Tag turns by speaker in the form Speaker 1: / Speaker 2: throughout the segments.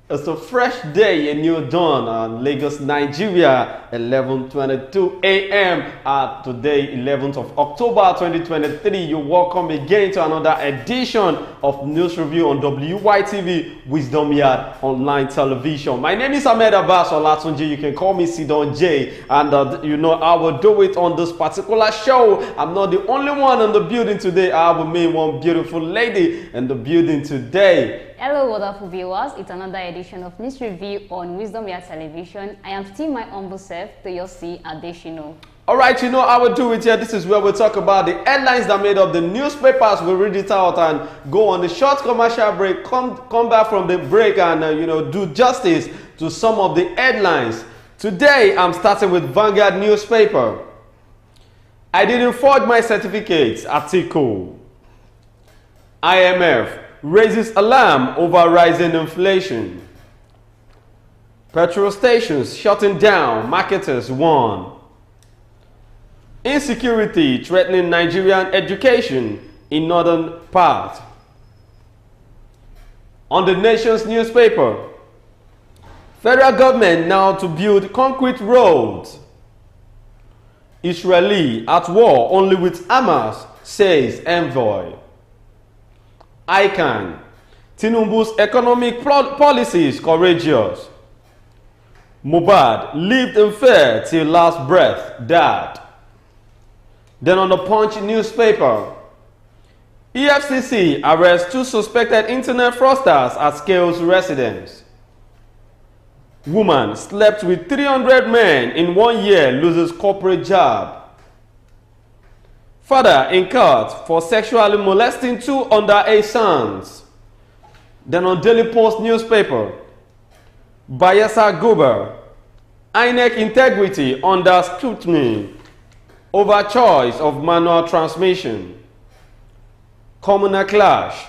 Speaker 1: It's a fresh day, a new dawn on Lagos, Nigeria, 11:22 a.m. Today, 11th of October 2023. You're welcome again to another edition of News Review on WYTV Wisdom Yard Online Television. My name is Ahmed Abbas Olatunji. You can call me Sidon J. And I will do it on this particular show. I'm not the only one in the building today. I have with me one beautiful lady in the building today.
Speaker 2: Hello, wonderful viewers. It's another edition of News Review on Wisdom Yard Television. I am still my humble self, Toyosi Adeshino.
Speaker 1: Alright, I will do it here. This is where we talk about the headlines that made up the newspapers. We read it out and go on the short commercial break, come back from the break and, do justice to some of the headlines. Today, I'm starting with Vanguard newspaper. I didn't forge my certificates, article. IMF raises alarm over rising inflation. Petrol stations shutting down, marketers warn. Insecurity threatening Nigerian education in northern part. On the Nation's newspaper, federal government now to build concrete roads. Israeli at war only with Hamas, says envoy. ICANN, Tinubu's economic policies courageous. Mohbad lived in fear till last breath, died. Then on the Punch newspaper, EFCC arrests 2 suspected internet fraudsters at Scales residence. Woman slept with 300 men in 1 year, loses corporate job. Father in court for sexually molesting 2 underage sons. Then on Daily Post newspaper, Bayelsa Gober, INEC integrity under scrutiny over choice of manual transmission. Communal clash,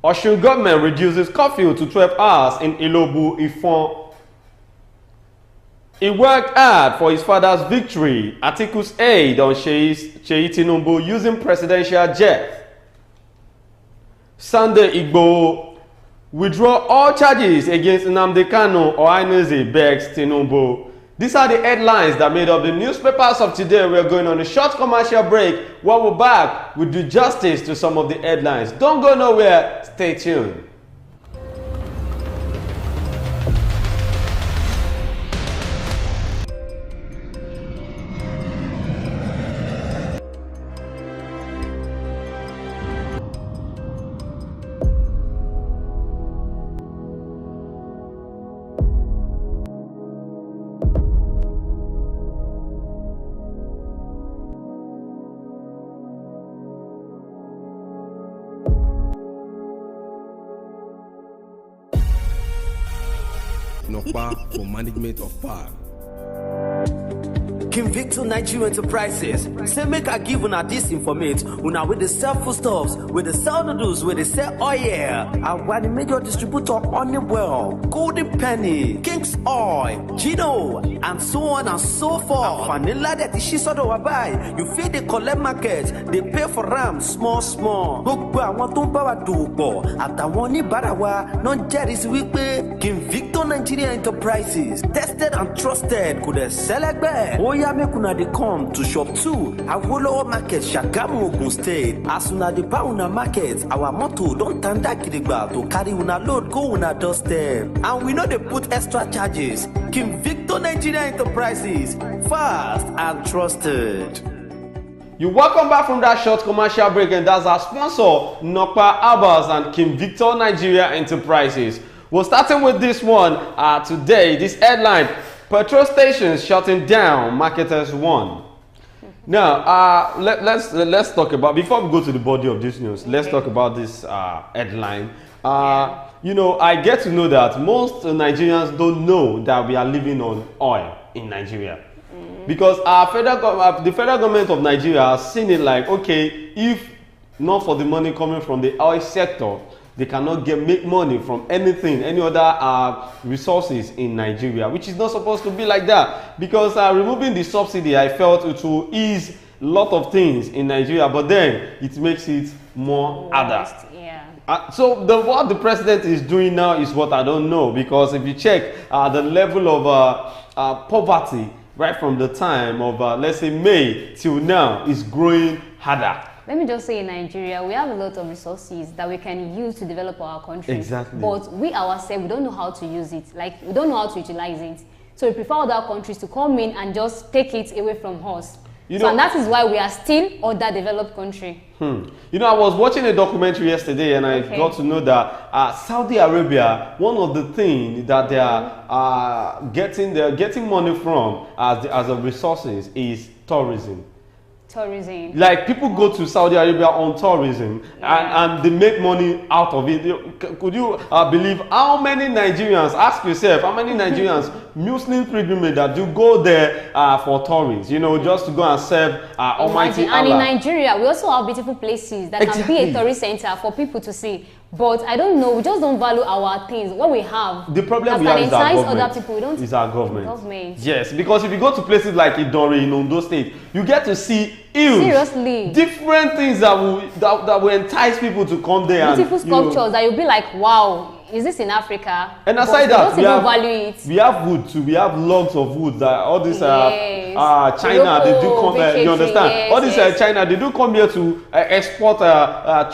Speaker 1: Osun government reduces curfew to 12 hours in Ilobu, Ifon. He worked hard for his father's victory. Atiku's aid on Sheyi Tinubu using presidential jet. Sunday Igboho withdraw all charges against Nnamdi Kanu or Ineze, begs Tinubu. These are the headlines that made up the newspapers of today. We're going on a short commercial break. When we're back, we'll do justice to some of the headlines. Don't go nowhere. Stay tuned.
Speaker 3: For management of power.
Speaker 4: King Victor Nigeria Enterprises say make I give una this information una with the sell foodstuffs, with the sell noodles, with the sell oil. And one major distributor Honeywell, Golden Penny, King's Oil, Gino, and so on and so forth. And vanilla that she sort of buy, you feed the collect market, they pay for RAM small. Gbogbo àwọn tó ń bá wa dòwò pọ̀ àtàwọn oníbàárà wa náà jẹ́rìí wípé King Victor Nigeria Enterprises tested and trusted kò dẹ̀ sẹ́lẹ̀gbẹ́. Oya make una dey come to shop 2 Awolowo Market, Shagamu, Ogun State. As una dey buy una market, our motto don tanda gidigba to carry una load go una doorstep. And we no dey put extra charges. King Victor Nigeria Enterprises, fast and trusted.
Speaker 1: You're welcome back from that short commercial break, and that's our sponsor, Nokpa Abbas and King Victor Nigeria Enterprises. We're starting with this one today. This headline: petrol stations shutting down, marketers warn. Now, let's talk about, before we go to the body of this news, let's talk about this headline. I get to know that most Nigerians don't know that we are living on oil in Nigeria. Because the federal government of Nigeria has seen it like, okay, if not for the money coming from the oil sector, they cannot make money from anything, any other resources in Nigeria, which is not supposed to be like that. Because removing the subsidy, I felt it will ease a lot of things in Nigeria, but then it makes it more harder.
Speaker 2: Yeah.
Speaker 1: So what the president is doing now is what I don't know, because if you check the level of poverty right from the time of let's say May till now is growing harder.
Speaker 2: Let me just say, in Nigeria, we have a lot of resources that we can use to develop our country.
Speaker 1: Exactly.
Speaker 2: But we ourselves, we don't know how to use it. Like, we don't know how to utilize it. So we prefer other countries to come in and just take it away from us. And that is why we are still underdeveloped country.
Speaker 1: You know, I was watching a documentary yesterday, and I got to know that Saudi Arabia, one of the things that they are getting money from as the resources is tourism.
Speaker 2: Tourism.
Speaker 1: Like, people go to Saudi Arabia on tourism, and they make money out of it. Could you believe how many Nigerians, ask yourself, how many Nigerians, Muslim pilgrimage that do go there for tourists, you know, just to go and serve Almighty Allah.
Speaker 2: And in Nigeria, we also have beautiful places that can be a tourist center for people to see. But I don't know, we just don't value our things, what we have.
Speaker 1: The problem we have is our government.
Speaker 2: Other people. We don't
Speaker 1: is our government. Yes, because if you go to places like Idori in Ondo State, you get to see
Speaker 2: seriously
Speaker 1: different things that will entice people to come there.
Speaker 2: Beautiful sculptures that you'll be like, wow, is this in Africa?
Speaker 1: And aside that,
Speaker 2: we value it.
Speaker 1: We have wood too. We have logs of wood that all this China they do come. You understand?
Speaker 2: Yes,
Speaker 1: all this China they do come here to export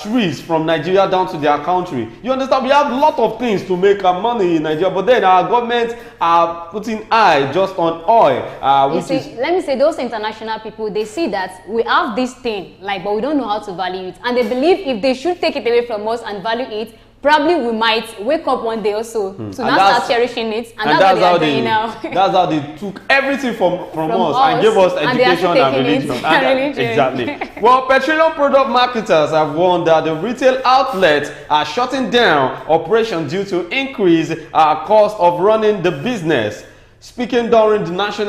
Speaker 1: trees from Nigeria down to their country. You understand? We have a lot of things to make money in Nigeria, but then our government are putting eye just on oil.
Speaker 2: Let me say, those international people, they see that we have this thing, like, but we don't know how to value it, and they believe if they should take it away from us and value it, probably we might wake up one day or so to now start cherishing it, and that's what they are doing now.
Speaker 1: That's how they took everything from us and gave us education and religion. Exactly. Well, petroleum product marketers have warned that the retail outlets are shutting down operations due to increased cost of running the business. Speaking during the National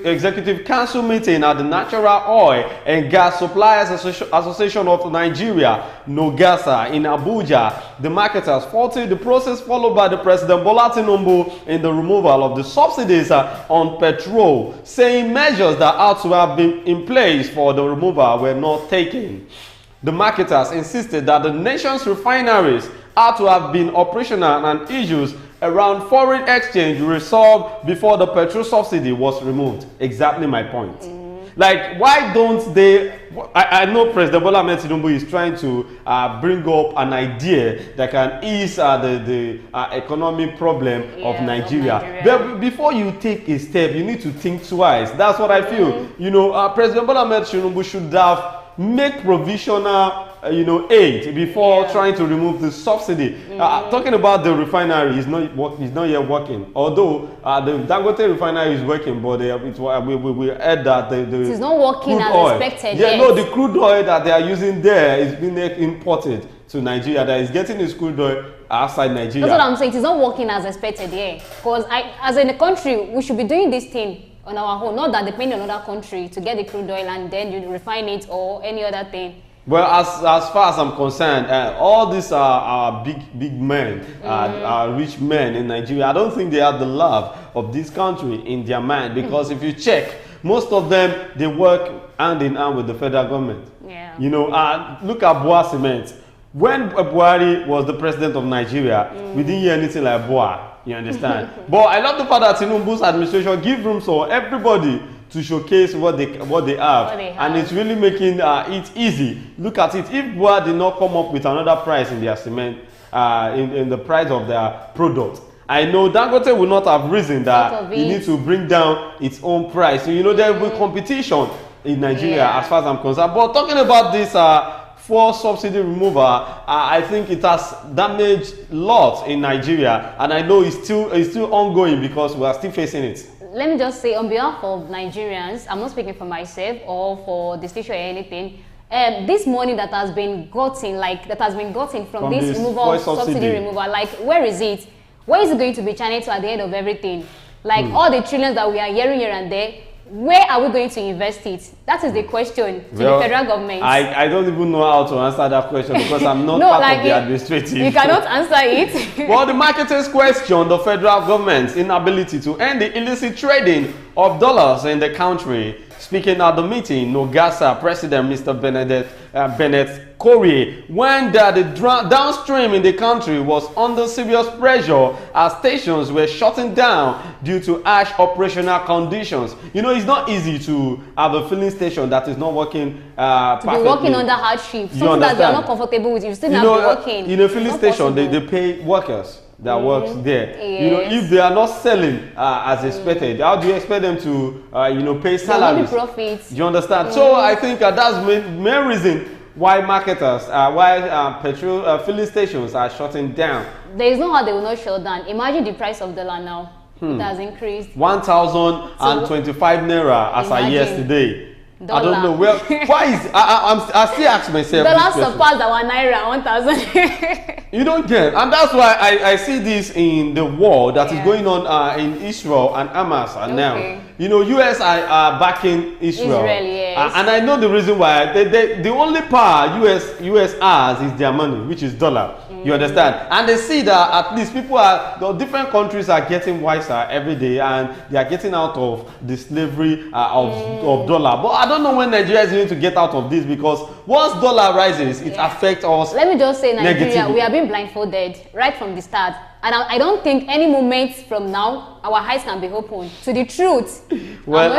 Speaker 1: Executive Council meeting at the Natural Oil and Gas Suppliers Association of Nigeria, NOGASA, in Abuja, the marketers faulted the process followed by the President Bola Tinubu in the removal of the subsidies on petrol, saying measures that ought to have been in place for the removal were not taken. The marketers insisted that the nation's refineries ought to have been operational and issues around foreign exchange resolved before the petrol subsidy was removed. Exactly my point. Like, why don't they? I know President Bola Ahmed Tinubu is trying to bring up an idea that can ease the economic problem of Nigeria. But before you take a step, you need to think twice. That's what I feel. You know, President Bola Ahmed Tinubu should have make provisional aid before trying to remove the subsidy. Talking about the refinery is not yet working, although the Dangote refinery is working, but we heard that it is not working as expected. No, the crude oil that they are using there is being imported to Nigeria, that is getting its crude oil outside Nigeria.
Speaker 2: That's what I'm saying. It is not working as expected because as in a country, we should be doing this thing on our own, not that depending on another country to get the crude oil and then you refine it or any other thing.
Speaker 1: Well, as far as I'm concerned, all these are big men, rich men in Nigeria. I don't think they have the love of this country in their mind, because if you check, most of them, they work hand in hand with the federal government.
Speaker 2: Yeah.
Speaker 1: You know, look at Boa Cement. When Buhari was the president of Nigeria, we didn't hear anything like Boa. You understand? But I love the fact that Tinubu's administration give room for everybody to showcase what they have, and it's really making it easy. Look at it. If Boa did not come up with another price in their cement, in the price of their product, I know Dangote will not have reason that you need to bring down its own price. So you know there will be competition in Nigeria, as far as I'm concerned. But talking about this for subsidy removal, I think it has damaged lots in Nigeria, and I know it's still ongoing because we are still facing it.
Speaker 2: Let me just say, on behalf of Nigerians, I'm not speaking for myself or for the station or anything. This money that has been gotten from this removal, subsidy removal, like, where is it? Where is it going to be channeled to at the end of everything? Like all the trillions that we are hearing here and there, where are we going to invest it? That is the question to the federal government.
Speaker 1: I don't even know how to answer that question because I'm not part of the administrative.
Speaker 2: You cannot answer it.
Speaker 1: Well, the marketers question the federal government's inability to end the illicit trading of dollars in the country, Speaking at the meeting, Nogasa President Mr. Bennett Korie, when the downstream in the country was under serious pressure as stations were shutting down due to harsh operational conditions. You know, it's not easy to have a filling station that is not working perfectly.
Speaker 2: To be working under hardship, something that you are not comfortable with, you still have to be working.
Speaker 1: In a filling station, they pay workers that works there.
Speaker 2: Yes.
Speaker 1: You know, if they are not selling as expected, how do you expect them to, pay salaries?
Speaker 2: Profits.
Speaker 1: Do you understand? So I think that's the main reason why marketers, petrol filling stations are shutting down.
Speaker 2: There is no how they will not shut down. Imagine the price of dollar now. It has increased.
Speaker 1: 1,025 naira as I yesterday.
Speaker 2: Dollar.
Speaker 1: I don't know where. Why is I still ask myself.
Speaker 2: Dollar surpassed our naira 1,000.
Speaker 1: You don't get, and that's why I see this in the war that is going on in Israel and Hamas now. You know, US are backing Israel.
Speaker 2: Yes.
Speaker 1: And I know the reason why. The only power US has is their money, which is dollar. You understand? And they see that at least the different countries are getting wiser every day, and they are getting out of the slavery of dollar. But I don't know when Nigeria is going to get out of this, because once dollar rises, it affects us.
Speaker 2: Let me just say, Nigeria,
Speaker 1: negatively.
Speaker 2: we have been blindfolded right from the start. And I don't think any moment from now, our eyes can be open to the truth.
Speaker 1: Well,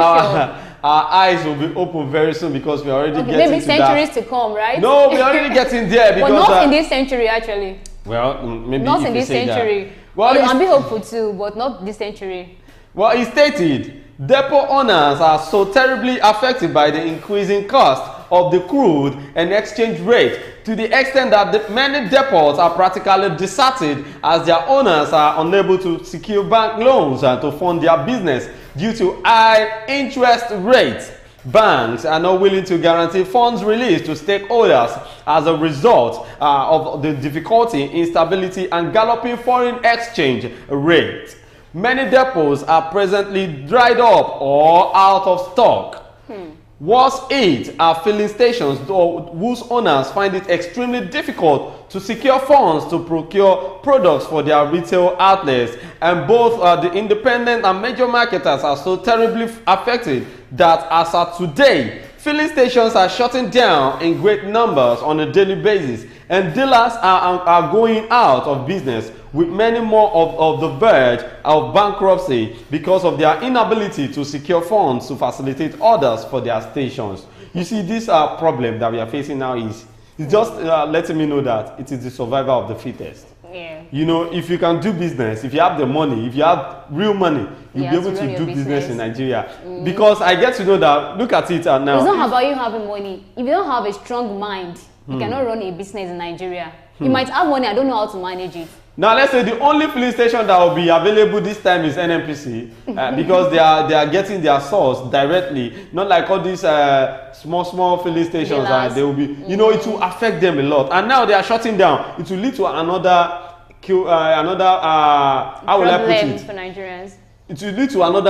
Speaker 1: our eyes will be open very soon, because we're already getting
Speaker 2: maybe
Speaker 1: to
Speaker 2: centuries
Speaker 1: that.
Speaker 2: to come, right?
Speaker 1: No, we're already getting there. Because,
Speaker 2: but not in this century, actually.
Speaker 1: Well, maybe
Speaker 2: not in this century.
Speaker 1: That. Well,
Speaker 2: I'm be hopeful too, but not this century.
Speaker 1: Well, he stated, depot owners are so terribly affected by the increasing cost of the crude and exchange rate, to the extent that many depots are practically deserted, as their owners are unable to secure bank loans and to fund their business due to high interest rates. Banks are not willing to guarantee funds released to stakeholders as a result of the difficulty, instability, and galloping foreign exchange rate. Many depots are presently dried up or out of stock. Worse it are filling stations whose owners find it extremely difficult to secure funds to procure products for their retail outlets, and both the independent and major marketers are so terribly affected that as of today, filling stations are shutting down in great numbers on a daily basis, and dealers are going out of business, with many more of the verge of bankruptcy because of their inability to secure funds to facilitate orders for their stations. You see, this problem that we are facing now is just letting me know that it is the survival of the fittest.
Speaker 2: Yeah.
Speaker 1: You know, if you can do business, if you have the money, if you have real money, you'll be able to do business in Nigeria. Because I get to know that, look at it now.
Speaker 2: It's not about you having money. If you don't have a strong mind, you cannot run a business in Nigeria. You might have money, I don't know how to manage it. Now,
Speaker 1: let's say the only filling station that will be available this time is NNPC, because they are getting their source directly, not like all these small filling stations. They will be, you know, it will affect them a lot. And now they are shutting down. It will lead to another how will I put it?
Speaker 2: For Nigerians.
Speaker 1: It will lead to another.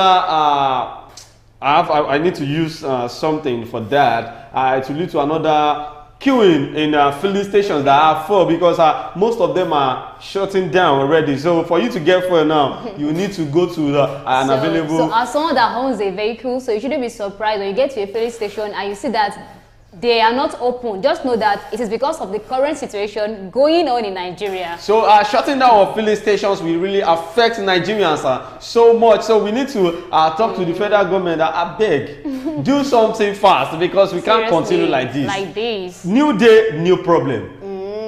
Speaker 1: I need to use something for that. It will lead to another queuing in filling stations that are full, because most of them are shutting down already. So for you to get fuel now, you need to go to an available.
Speaker 2: So as someone that owns a vehicle, so you shouldn't be surprised when you get to a filling station and you see that they are not open. Just know that it is because of the current situation going on in Nigeria. So
Speaker 1: shutting down of filling stations will really affect Nigerians so much. So we need to talk to the federal government that I beg, do something fast, because we can't continue like this.
Speaker 2: Like
Speaker 1: New day, new problem.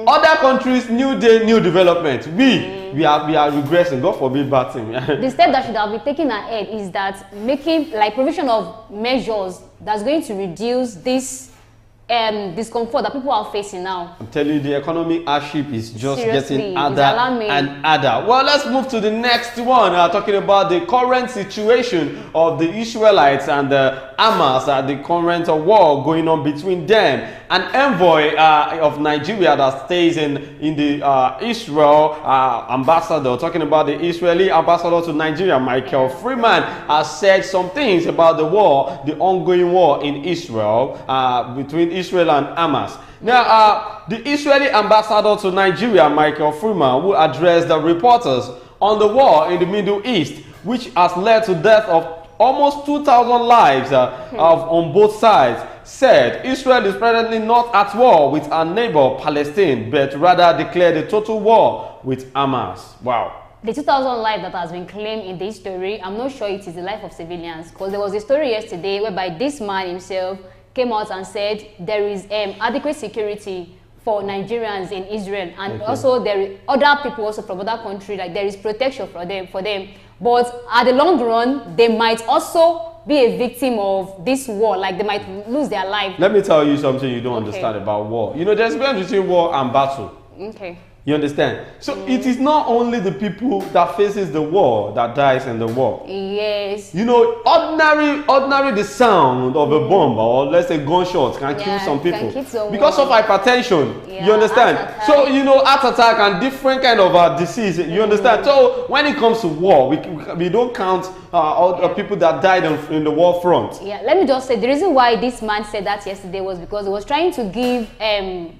Speaker 1: Other countries, new day, new development. We are regressing. God forbid bad thing.
Speaker 2: The step that should have been taken ahead is that making provision of measures that's going to reduce this discomfort that people are facing now.
Speaker 1: I'm telling you, the economic hardship is just getting harder and harder. Well, let's move to the next one. Talking about the current situation of the Israelites and the Hamas, the current war going on between them. An envoy of Nigeria that stays in the Israel ambassador, talking about the Israeli ambassador to Nigeria, Michael Freeman, has said some things about the war, the ongoing war in Israel, between Israel and Hamas. Now, the Israeli ambassador to Nigeria, Michael Freeman, will address the reporters on the war in the Middle East, which has led to death of almost 2,000 lives on both sides, said Israel is presently not at war with our neighbor Palestine, but rather declared a total war with Hamas. Wow.
Speaker 2: The 2,000 life that has been claimed in this story, I'm not sure it is the life of civilians, because there was a story yesterday whereby this man himself came out and said there is adequate security for Nigerians in Israel, and also there are other people also from other countries, like there is protection for them. But at the long run, they might also be a victim of this war, like they might lose their life.
Speaker 1: Let me tell you something you don't understand about war. You know, there's a difference between war and battle.
Speaker 2: Okay.
Speaker 1: You understand? So it is not only the people that faces the war that dies in the war.
Speaker 2: Yes.
Speaker 1: You know, ordinary the sound of a bomb or let's say gunshots can kill some people because of hypertension.
Speaker 2: Yeah,
Speaker 1: you understand? So you know, heart attack and different kind of disease. You understand? So when it comes to war, we don't count all the people that died in the war front.
Speaker 2: Yeah. Let me just say the reason why this man said that yesterday was because he was trying to give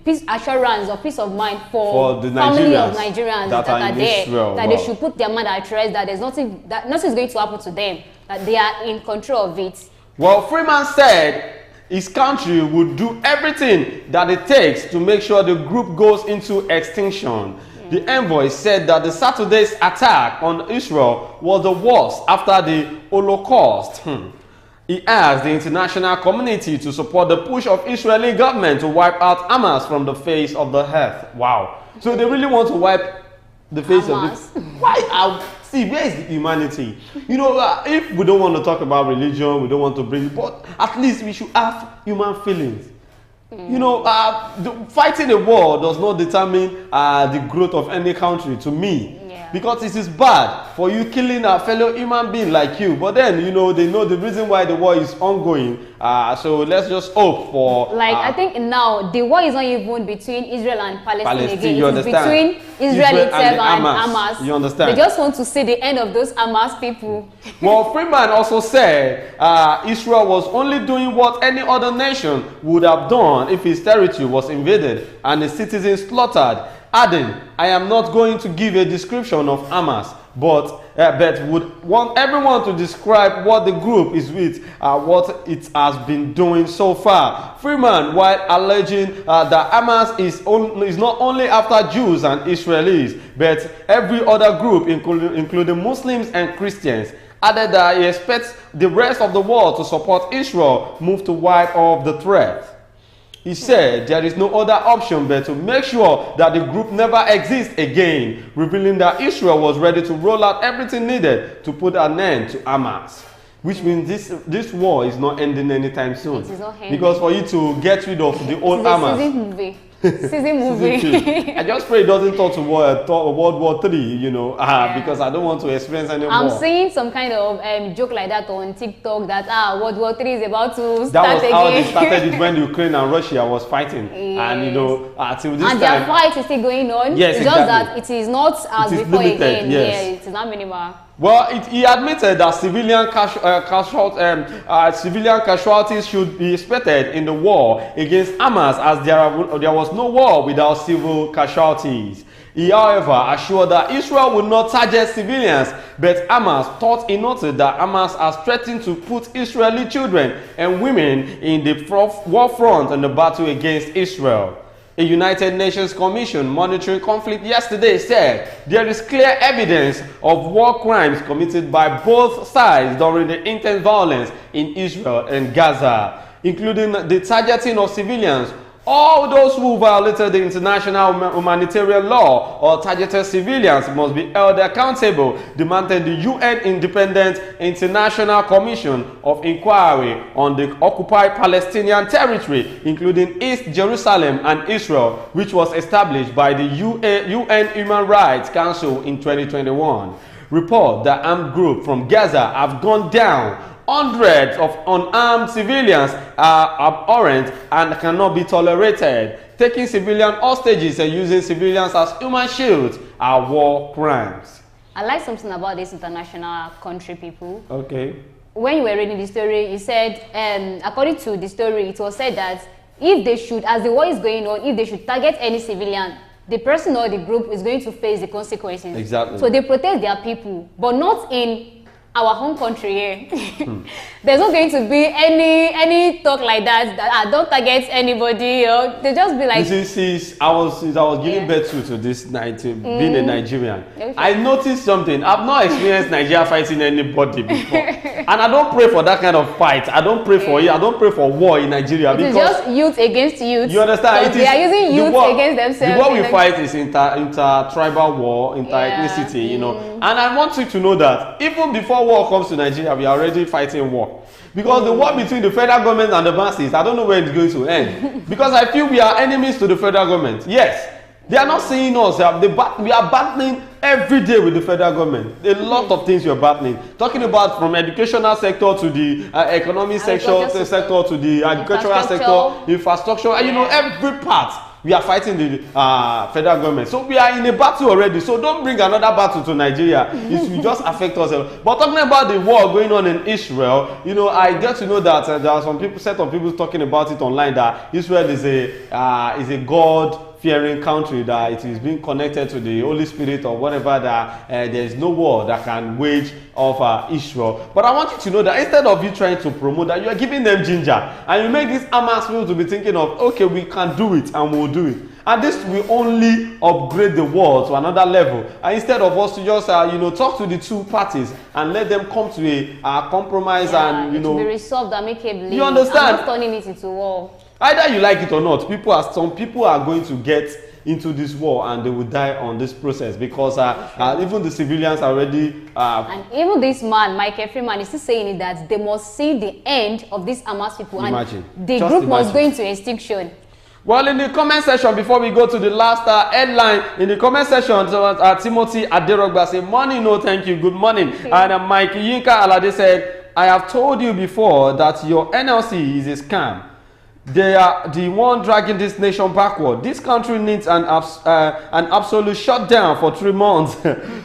Speaker 2: peace assurance or peace of mind for the family of Nigerians that are there, Israel, that they should put their mind at rest, that there's nothing is going to happen to them, that they are in control of it.
Speaker 1: Well, Freeman said his country would do everything that it takes to make sure the group goes into extinction. The envoy said that the Saturday's attack on Israel was the worst after the Holocaust. He asked the international community to support the push of Israeli government to wipe out Hamas from the face of the earth. Wow. So they really want to wipe the face
Speaker 2: Hamas.
Speaker 1: of this. Why? See, where is the humanity? You know, if we don't want to talk about religion, we don't want to bring, but at least we should have human feelings. You know, fighting a war does not determine the growth of any country to me. Because it is bad for you killing a fellow human being like you. But then, you know, they know the reason why the war is ongoing. So let's just hope for...
Speaker 2: I think now the war is not even between Israel and Palestine again.
Speaker 1: You
Speaker 2: it is
Speaker 1: understand?
Speaker 2: Between Israel itself and Hamas.
Speaker 1: You understand?
Speaker 2: They just want to see the end of those Hamas people.
Speaker 1: Well, Freeman also said Israel was only doing what any other nation would have done if its territory was invaded and its citizens slaughtered. Adding, I am not going to give a description of Hamas, but would want everyone to describe what the group is with, what it has been doing so far. Freeman, while alleging that Hamas is not only after Jews and Israelis, but every other group, including Muslims and Christians, added that he expects the rest of the world to support Israel move to wipe off the threat. He said there is no other option but to make sure that the group never exists again, revealing that Israel was ready to roll out everything needed to put an end to Hamas. Which means this war is not ending anytime soon.
Speaker 2: It is not ending.
Speaker 1: Because for you to get rid of the old Hamas...
Speaker 2: Season movie.
Speaker 1: I just pray it doesn't talk to World War III, you know, because I don't want to experience any
Speaker 2: I'm
Speaker 1: war.
Speaker 2: seeing some kind of joke like that on TikTok that World War III is about to start
Speaker 1: that was
Speaker 2: again.
Speaker 1: How they started it when Ukraine and Russia was fighting.
Speaker 2: Yes.
Speaker 1: And you know, till this
Speaker 2: and
Speaker 1: time...
Speaker 2: their fight is still going on.
Speaker 1: Yes,
Speaker 2: it's just that it is not as
Speaker 1: it is
Speaker 2: before
Speaker 1: limited,
Speaker 2: again.
Speaker 1: yes.
Speaker 2: Yeah, it is not minimal.
Speaker 1: Well, he admitted that civilian casualties should be expected in the war against Hamas, as there was no war without civil casualties. He, however, assured that Israel would not target civilians, but Hamas thought he noted that Hamas has threatened to put Israeli children and women in the war front in the battle against Israel. A United Nations Commission monitoring conflict yesterday said there is clear evidence of war crimes committed by both sides during the intense violence in Israel and Gaza, including the targeting of civilians. All those who violated the international humanitarian law or targeted civilians must be held accountable, demanded the UN Independent International Commission of Inquiry on the occupied Palestinian territory, including East Jerusalem and Israel, which was established by the UN Human Rights Council in 2021. Report that armed groups from Gaza have gone down. Hundreds of unarmed civilians are abhorrent and cannot be tolerated. Taking civilian hostages and using civilians as human shields are war crimes.
Speaker 2: I like something about this international country people.
Speaker 1: Okay.
Speaker 2: When you were reading the story, you said, according to the story, it was said that if they should, as the war is going on, if they should target any civilian, the person or the group is going to face the consequences.
Speaker 1: Exactly.
Speaker 2: So they protect their people, but not in our home country here. There's not going to be any talk like that don't target anybody, or they just be like.
Speaker 1: Since I was giving birth to this being a Nigerian, I noticed something. I've not experienced Nigeria fighting anybody before, and I don't pray for that kind of fight. I don't pray for it. I don't pray for war in Nigeria because
Speaker 2: it's just youth against youth.
Speaker 1: You understand?
Speaker 2: They are using youth against themselves.
Speaker 1: The war we fight is inter-tribal war, inter-ethnicity, you know. And I want you to know that even before war comes to Nigeria, we are already fighting war. Because the war between the federal government and the masses, I don't know where it's going to end. Because I feel we are enemies to the federal government. Yes, they are not seeing us. We are battling every day with the federal government. A lot of things we are battling. Talking about from educational sector to the economic sector to the agricultural sector, infrastructure, and you know, every part. We are fighting the federal government. So we are in a battle already. So don't bring another battle to Nigeria. It will just affect us. But talking about the war going on in Israel, you know, I get to know that there are some people, set of people talking about it online, that Israel is a God-fearing country, that it is being connected to the Holy Spirit or whatever, that there is no war that can wage of Israel. But I want you to know that instead of you trying to promote that, you are giving them ginger, and you make these Hamas people to be thinking of, okay, we can do it and we'll do it. And this will only upgrade the war to another level. And instead of us to just you know, talk to the two parties and let them come to a compromise, and you know,
Speaker 2: be resolved amicably.
Speaker 1: You understand?
Speaker 2: I'm not turning it into war.
Speaker 1: Either you like it or not, some people are going to get into this war and they will die on this process, because even the civilians are already
Speaker 2: and even this man, Michael Freeman, is still saying it, that they must see the end of these Hamas people.
Speaker 1: Imagine.
Speaker 2: And the group must go into extinction.
Speaker 1: Well, in the comment section, before we go to the last headline, in the comment section, Timothy Aderogba said, "Morning, no thank you, good morning." And Mike Yinka Alade said, "I have told you before that your NLC is a scam. They are the one dragging this nation backward. This country needs an absolute shutdown for 3 months.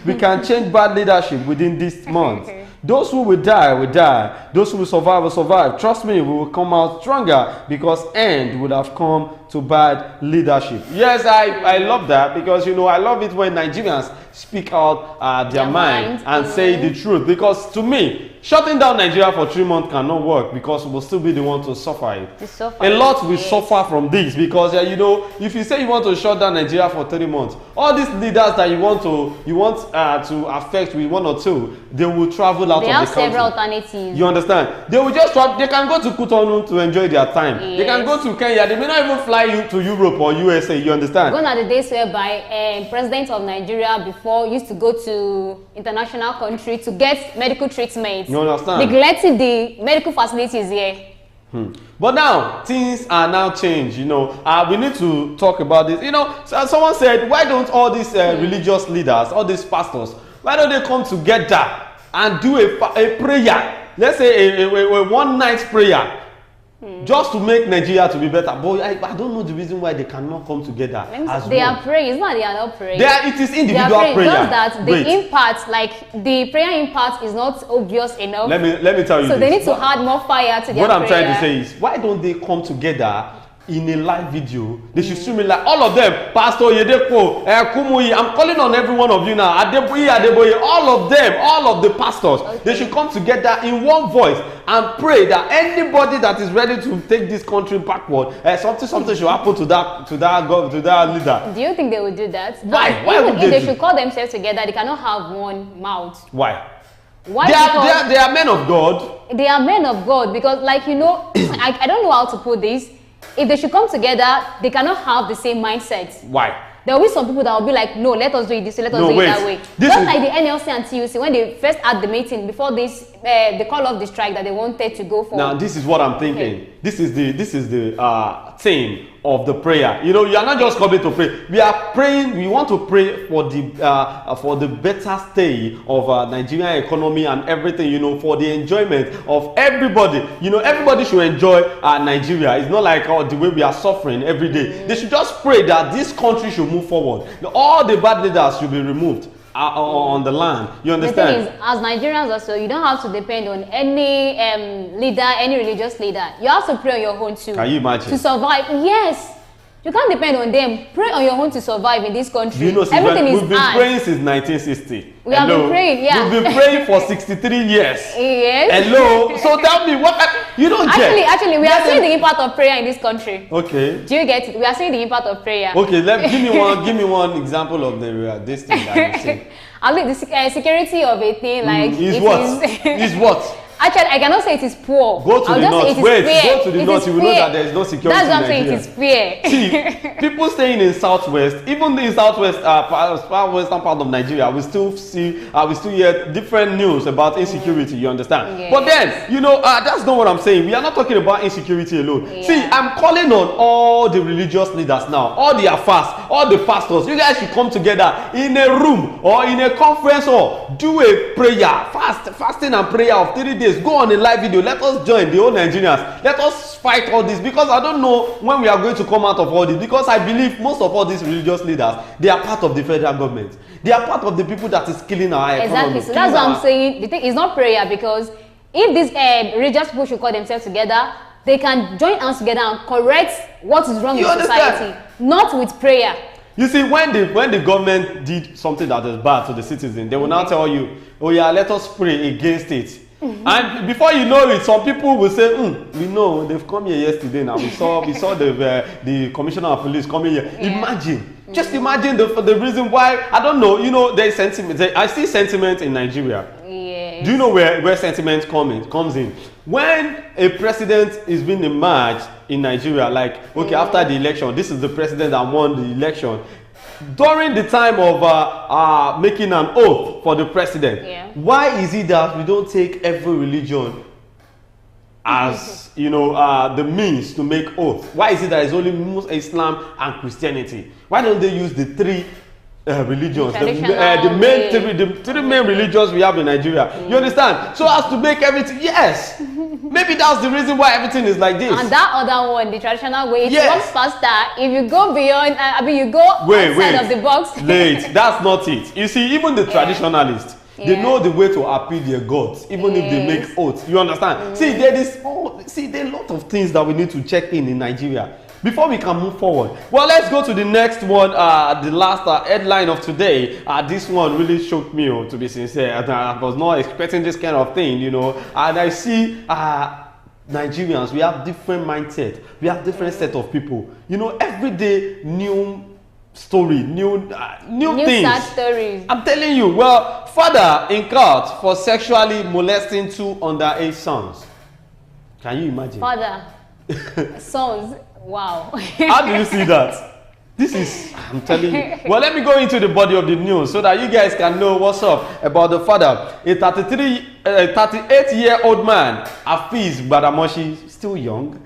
Speaker 1: We can change bad leadership within this month. Those who will die will die. Those who will survive will survive. Trust me, we will come out stronger, because end would have come to bad leadership." Yes, I love that, because you know, I love it when Nigerians speak out their mind and say the truth, because to me, shutting down Nigeria for 3 months cannot work, because we will still be the one to suffer it. A lot will suffer from this, because you know, if you say you want to shut down Nigeria for 3 months, all these leaders that you want to affect with 1 or 2, they will travel out of the country. They have
Speaker 2: several alternatives.
Speaker 1: You understand? They will just travel. They can go to Cotonou to enjoy their time. Yes. They can go to Kenya. They may not even fly you to Europe or USA. You understand?
Speaker 2: Gone are the days whereby president of Nigeria before used to go to international country to get medical treatment.
Speaker 1: You understand?
Speaker 2: Neglecting the medical facilities here.
Speaker 1: But now things are now changed. You know, we need to talk about this. You know, so someone said, why don't all these religious leaders, all these pastors, why don't they come together and do a prayer? Let's say a one night prayer. Just to make Nigeria to be better. But I don't know the reason why they cannot come together as
Speaker 2: they are praying. It's not they are not praying.
Speaker 1: It is individual prayer.
Speaker 2: Just that the impact, like the prayer impact, is not obvious enough.
Speaker 1: Let me tell you.
Speaker 2: So they need to add more fire to their prayer.
Speaker 1: What I'm trying to say is, why don't they come together in a live video? They should stream it, like all of them. Pastor Yedepo, Kumuyi, I'm calling on every one of you now. Adeboye, all of them, all of the pastors, they should come together in one voice and pray that anybody that is ready to take this country backward, something should happen to that leader.
Speaker 2: Do you think they will do that?
Speaker 1: Why?
Speaker 2: Why would they should call themselves together? They cannot have one mouth.
Speaker 1: Why?
Speaker 2: Why?
Speaker 1: They are men of God.
Speaker 2: They are men of God, because, like, you know, I don't know how to put this. If they should come together, they cannot have the same mindset.
Speaker 1: Why?
Speaker 2: There will be some people that will be like, no, let us do it this way, let us do it that way. Just like the NLC and TUC, when they first had the meeting before this, the call of the strike that they wanted to go for.
Speaker 1: Now, this is what I'm thinking. Okay. This is the theme of the prayer. You know, you are not just coming to pray. We are praying. We want to pray for the better stay of Nigerian economy and everything. You know, for the enjoyment of everybody. You know, everybody should enjoy Nigeria. It's not like the way we are suffering every day. They should just pray that this country should move forward. All the bad leaders should be removed on the land. You understand?
Speaker 2: The thing is, as Nigerians also, you don't have to depend on any leader, any religious leader. You have to pray on your own too.
Speaker 1: Can you imagine?
Speaker 2: To survive. Yes. You can't depend on them. Pray on your own to survive in this country.
Speaker 1: You know,
Speaker 2: everything is
Speaker 1: we've been praying since 1960.
Speaker 2: We have been praying, yeah.
Speaker 1: We've been praying for 63 years.
Speaker 2: Yes.
Speaker 1: Hello. So tell me, what you don't get?
Speaker 2: Actually, we are seeing the impact of prayer in this country.
Speaker 1: Okay.
Speaker 2: Do you get it? We are seeing the impact of prayer.
Speaker 1: Okay, give me one example of this thing that you say.
Speaker 2: I mean, the security of a thing like
Speaker 1: is what? Is what?
Speaker 2: Actually, I cannot say it is poor.
Speaker 1: Go to the north. Wait, go to the north. You will know that there is no security.
Speaker 2: That's what I'm
Speaker 1: saying.
Speaker 2: It is fear.
Speaker 1: See, people staying in southwest, even in southwest, western part of Nigeria, we still hear different news about insecurity. You understand? Yes. But then, you know, that's not what I'm saying. We are not talking about insecurity alone. Yeah. See, I'm calling on all the religious leaders now, all the afars, all the pastors. You guys should come together in a room or in a conference hall, do a prayer, fasting and prayer of 3 days. Go on a live video. Let us join the whole Nigerians. Let us fight all this, because I don't know when we are going to come out of all this, because I believe most of all these religious leaders, they are part of the federal government. They are part of the people that is killing our economy.
Speaker 2: Exactly. So that's what I'm saying. The thing is not prayer, because if these religious people should call themselves together, they can join hands together and correct what is wrong in society, not with prayer.
Speaker 1: You see, when the government did something that is bad to the citizen, they will now tell you, oh yeah, let us pray against it. And before you know it, some people will say, we know they've come here yesterday. Now we saw the commissioner of police coming here. Yeah. Imagine, just imagine the reason why. I don't know. You know, there's sentiment. I see sentiment in Nigeria.
Speaker 2: Yes.
Speaker 1: Do you know where sentiment comes in? When a president is being emerged in Nigeria, like after the election, this is the president that won the election. During the time of making an oath for the president, why is it that we don't take every religion as the means to make oath? Why is it that it's only Muslim, Islam and Christianity? Why don't they use the three religions, the three main religions we have in Nigeria? You understand? So as to make everything, yes. Maybe that's the reason why everything is like this.
Speaker 2: And that other one, the traditional way, it works faster. If you go beyond, you go outside of the box.
Speaker 1: That's not it. You see, even the traditionalists, they know the way to appeal their gods, even if they make oaths. You understand? See, there are a lot of things that we need to check in Nigeria before we can move forward. Well, let's go to the next one, the last headline of today. This one really shocked me, to be sincere. I was not expecting this kind of thing, And I see Nigerians, we have different mindset. We have different set of people. Every day, new story, new things.
Speaker 2: Sad stories.
Speaker 1: I'm telling you. Well, father in court for sexually molesting 2 underage sons. Can you imagine?
Speaker 2: Father, sons. Wow.
Speaker 1: How do you see that? This is, I'm telling you. Well, let me go into the body of the news so that you guys can know what's up about the father. A 38-year-old man, Hafiz Badamoshi, still young.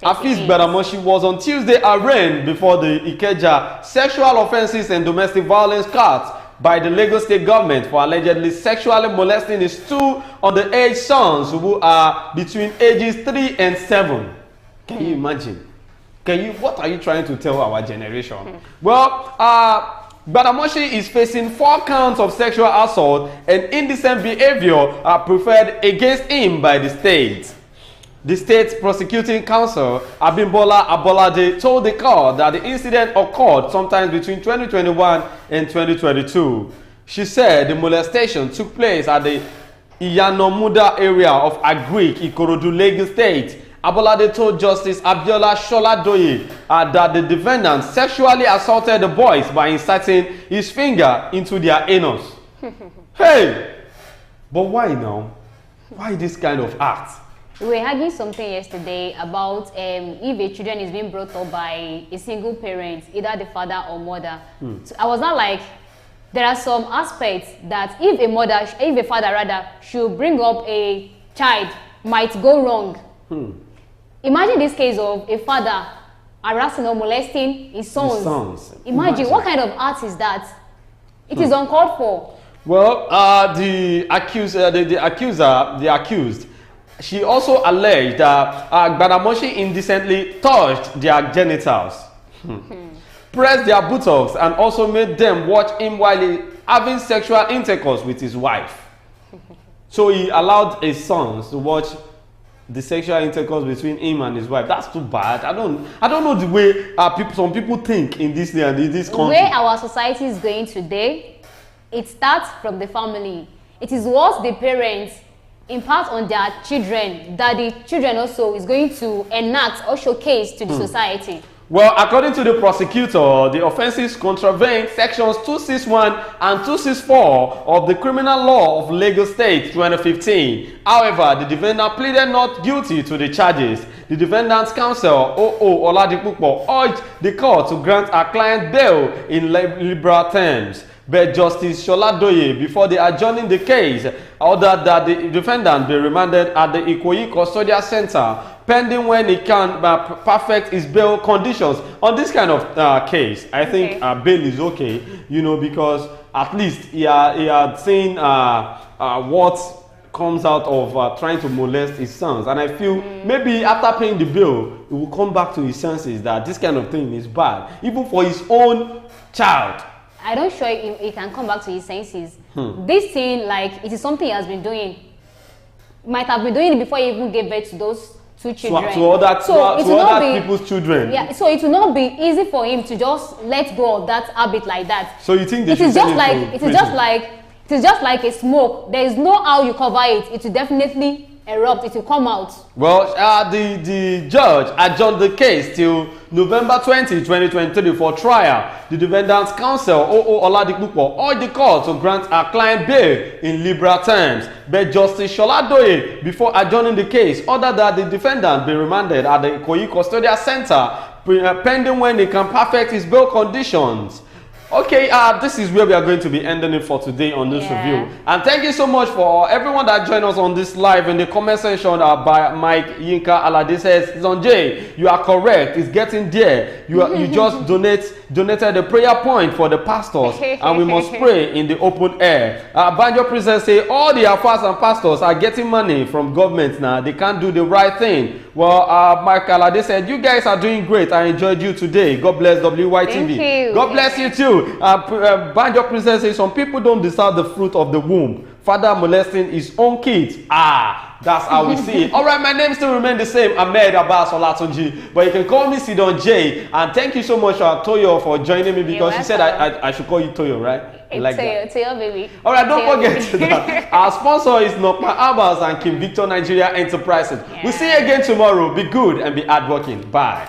Speaker 1: Hafiz Badamoshi was on Tuesday arraigned before the Ikeja Sexual Offences and Domestic Violence Court by the Lagos State government for allegedly sexually molesting his 2 underage sons who are between ages 3 and 7. Can you imagine? What are you trying to tell our generation? Well, Badamoshi is facing 4 counts of sexual assault and indecent behavior preferred against him by the state. The state prosecuting counsel, Abimbola Abolade, told the court that the incident occurred sometime between 2021 and 2022. She said the molestation took place at the Iyanomuda area of Agric, Ikorodu, Lagos State. Abolade told Justice Abiola Sholadoye that the defendant sexually assaulted the boys by inserting his finger into their anus. Hey! But why now? Why this kind of act?
Speaker 2: We were arguing something yesterday about if a children is being brought up by a single parent, either the father or mother. So I was not like, there are some aspects that if a father should bring up a child, might go wrong. Imagine this case of a father harassing or molesting his sons. Imagine what kind of act is that? It is uncalled for.
Speaker 1: Well, the accused, she also alleged that Badamoshi indecently touched their genitals, pressed their buttocks, and also made them watch him while having sexual intercourse with his wife. So he allowed his sons to watch the sexual intercourse between him and his wife. That's too bad. I don't know the way some people think in this day and in this country.
Speaker 2: Where our society is going today, it starts from the family. It is what the parents impart on their children that the children also is going to enact or showcase to the society.
Speaker 1: Well, according to the prosecutor, the offences contravene sections 261 and 264 of the Criminal Law of Lagos State 2015. However, the defendant pleaded not guilty to the charges. The defendant's counsel, O.O. Oladipupo, urged the court to grant our client bail in liberal terms. But Justice Sholadoye, before the adjourning the case, ordered that the defendant be remanded at the Ikoyi Custodial Center, pending when he can perfect his bail conditions. On this kind of case, I think bail is okay, you know, because at least he had seen what comes out of trying to molest his sons. And I feel maybe after paying the bill, he will come back to his senses that this kind of thing is bad, even for his own child.
Speaker 2: I don't sure he can come back to his senses. This thing, like, it is something he has been doing. Might have been doing it before he even gave birth to those two children.
Speaker 1: To other people's children.
Speaker 2: Yeah, so it will not be easy for him to just let go of that habit like that.
Speaker 1: So you think
Speaker 2: it is just like a smoke. There is no how you cover it. It will definitely erupt. It will come out.
Speaker 1: Well, the judge adjourned the case till November 20, 2023 for trial. The defendant's counsel, O.O. Oladipupo, urged the court to grant our client bail in liberal terms. But Justice Sholadoye, before adjourning the case, ordered that the defendant be remanded at the Ikoyi Custodial Center, pending when he can perfect his bail conditions. Okay, this is where we are going to be ending it for today on this review. And thank you so much for everyone that joined us on this live in the comment section by Mike Yinka Alade says, Zonjay, you are correct. It's getting there. You just donated the prayer point for the pastors, and we must pray in the open air. Banjo Princess say all the affairs and pastors are getting money from government now. They can't do the right thing. Well, Mike Alade said, you guys are doing great. I enjoyed you today. God bless WYTV. God bless you too. Banjo Princess says some people don't deserve the fruit of the womb. Father molesting his own kids. That's how we see it. All right, my name still remains the same, Ahmed Abbas Olatunji, but you can call me Sidon J. And thank you so much, Toyo, for joining me, because she said I should call you Toyo, right?
Speaker 2: Like Toyo, baby.
Speaker 1: All right, don't forget that our sponsor is Nokma Abbas and Kim Victor Nigeria Enterprises. We'll see you again tomorrow. Be good and be hardworking. Bye.